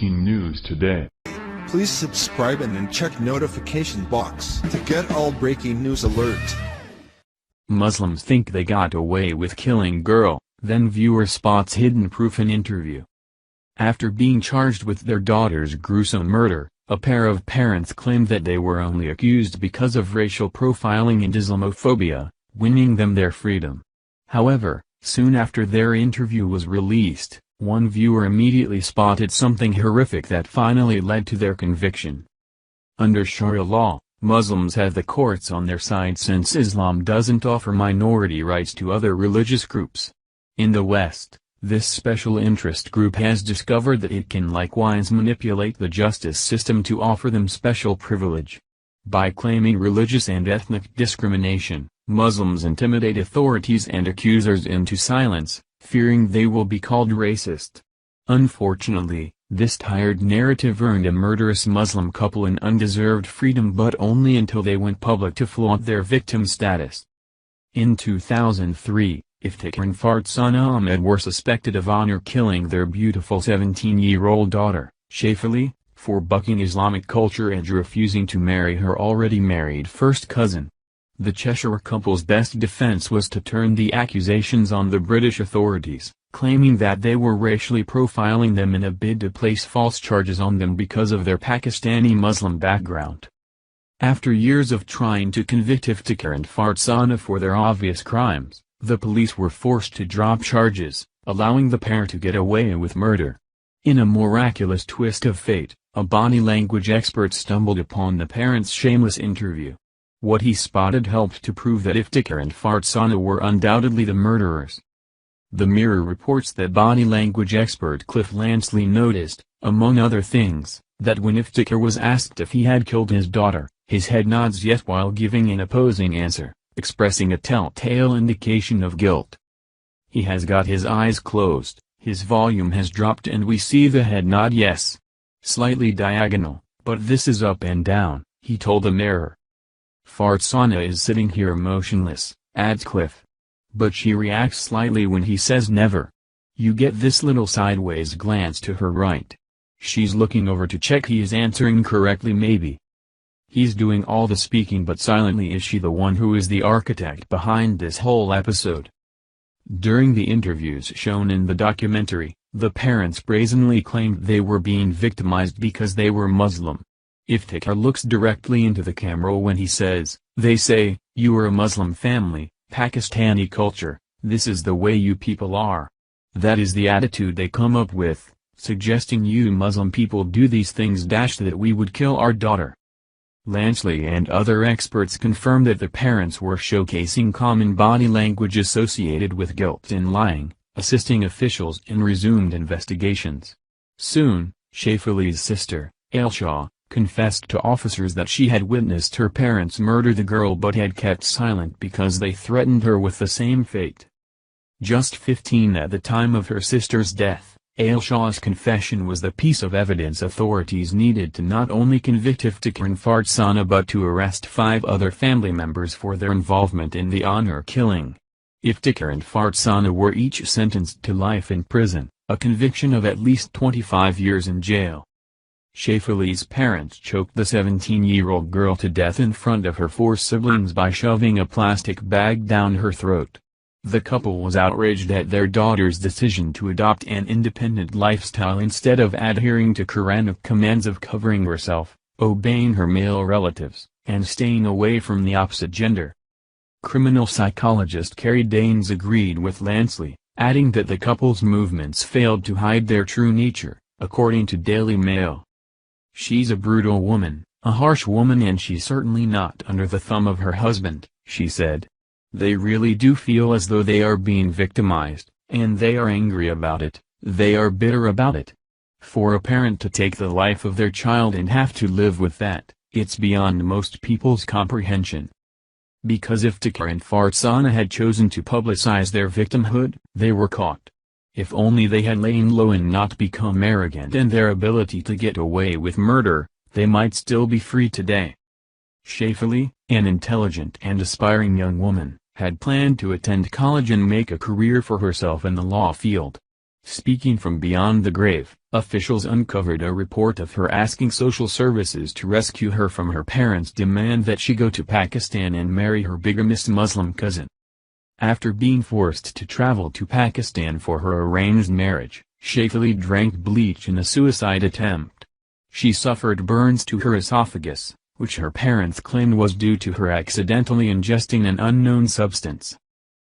breaking news today. Please subscribe and then check notification box to get all breaking news alerts. Muslims think they got away with killing girl, then viewer spots hidden proof in interview. After being charged with their daughter's gruesome murder, a pair of parents claimed that they were only accused because of racial profiling and Islamophobia, winning them their freedom. However, soon after their interview was released, one viewer immediately spotted something horrific that finally led to their conviction. Under Sharia law, Muslims have the courts on their side since Islam doesn't offer minority rights to other religious groups. In the West, this special interest group has discovered that it can likewise manipulate the justice system to offer them special privilege. By claiming religious and ethnic discrimination, Muslims intimidate authorities and accusers into silence, fearing they will be called racist. Unfortunately, this tired narrative earned a murderous Muslim couple an undeserved freedom, but only until they went public to flaunt their victim status. In 2003, Iftikhar and Farzana Ahmed were suspected of honor-killing their beautiful 17-year-old daughter, Shaifali, for bucking Islamic culture and refusing to marry her already married first cousin. The Cheshire couple's best defense was to turn the accusations on the British authorities, claiming that they were racially profiling them in a bid to place false charges on them because of their Pakistani Muslim background. After years of trying to convict Iftikhar and Farzana for their obvious crimes, the police were forced to drop charges, allowing the pair to get away with murder. In a miraculous twist of fate, a body language expert stumbled upon the parents' shameless interview. What he spotted helped to prove that Iftikhar and Farzana were undoubtedly the murderers. The Mirror reports that body language expert Cliff Lansley noticed, among other things, that when Iftikhar was asked if he had killed his daughter, his head nods yes while giving an opposing answer, expressing a telltale indication of guilt. He has got his eyes closed, his volume has dropped, and we see the head nod yes. Slightly diagonal, but this is up and down, he told the Mirror. Farzana is sitting here motionless, adds Cliff. But she reacts slightly when he says never. You get this little sideways glance to her right. She's looking over to check he is answering correctly maybe. He's doing all the speaking, but silently is she the one who is the architect behind this whole episode? During the interviews shown in the documentary, the parents brazenly claimed they were being victimized because they were Muslim. Iftikhar looks directly into the camera when he says, "They say, you are a Muslim family, Pakistani culture, this is the way you people are. That is the attitude they come up with, suggesting you Muslim people do these things that we would kill our daughter." Lansley and other experts confirm that the parents were showcasing common body language associated with guilt and lying, assisting officials in resumed investigations. Soon, Shaifali's sister, Ailsha, confessed to officers that she had witnessed her parents murder the girl but had kept silent because they threatened her with the same fate. Just 15 at the time of her sister's death, Ailsha's confession was the piece of evidence authorities needed to not only convict Iftikhar and Farzana but to arrest 5 other family members for their involvement in the honor killing. Iftikhar and Farzana were each sentenced to life in prison, a conviction of at least 25 years in jail. Shaifali's parents choked the 17-year-old girl to death in front of her 4 siblings by shoving a plastic bag down her throat. The couple was outraged at their daughter's decision to adopt an independent lifestyle instead of adhering to Quranic commands of covering herself, obeying her male relatives, and staying away from the opposite gender. Criminal psychologist Carrie Danes agreed with Lansley, adding that the couple's movements failed to hide their true nature, according to Daily Mail. "She's a brutal woman, a harsh woman, and she's certainly not under the thumb of her husband," she said. "They really do feel as though they are being victimized, and they are angry about it, they are bitter about it. For a parent to take the life of their child and have to live with that, it's beyond most people's comprehension." Because Iftikhar and Farzana had chosen to publicize their victimhood, they were caught. If only they had lain low and not become arrogant in their ability to get away with murder, they might still be free today. Shaifali, an intelligent and aspiring young woman, had planned to attend college and make a career for herself in the law field. Speaking from beyond the grave, Officials uncovered a report of her asking social services to rescue her from her parents' demand that she go to Pakistan and marry her bigamist Muslim cousin. After being forced to travel to Pakistan for her arranged marriage, Shaifali drank bleach in a suicide attempt. She suffered burns to her esophagus, which her parents claimed was due to her accidentally ingesting an unknown substance.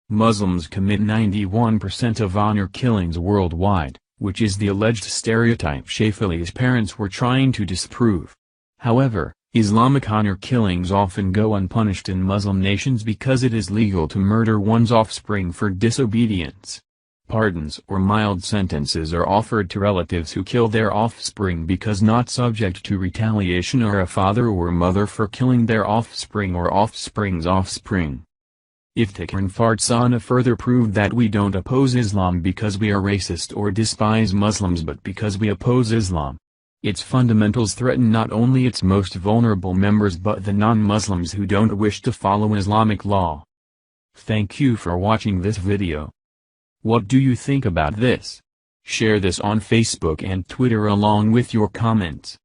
Muslims commit 91% of honor killings worldwide, which is the alleged stereotype Shaifali's parents were trying to disprove. However, Islamic honor killings often go unpunished in Muslim nations because it is legal to murder one's offspring for disobedience. Pardons or mild sentences are offered to relatives who kill their offspring because not subject to retaliation or a father or mother for killing their offspring or offspring's offspring. Iftikhar Farsana further proved that we don't oppose Islam because we are racist or despise Muslims but because we oppose Islam. Its fundamentals threaten not only its most vulnerable members but the non-Muslims who don't wish to follow Islamic law. Thank you for watching this video. What do you think about this? Share this on Facebook and Twitter along with your comments.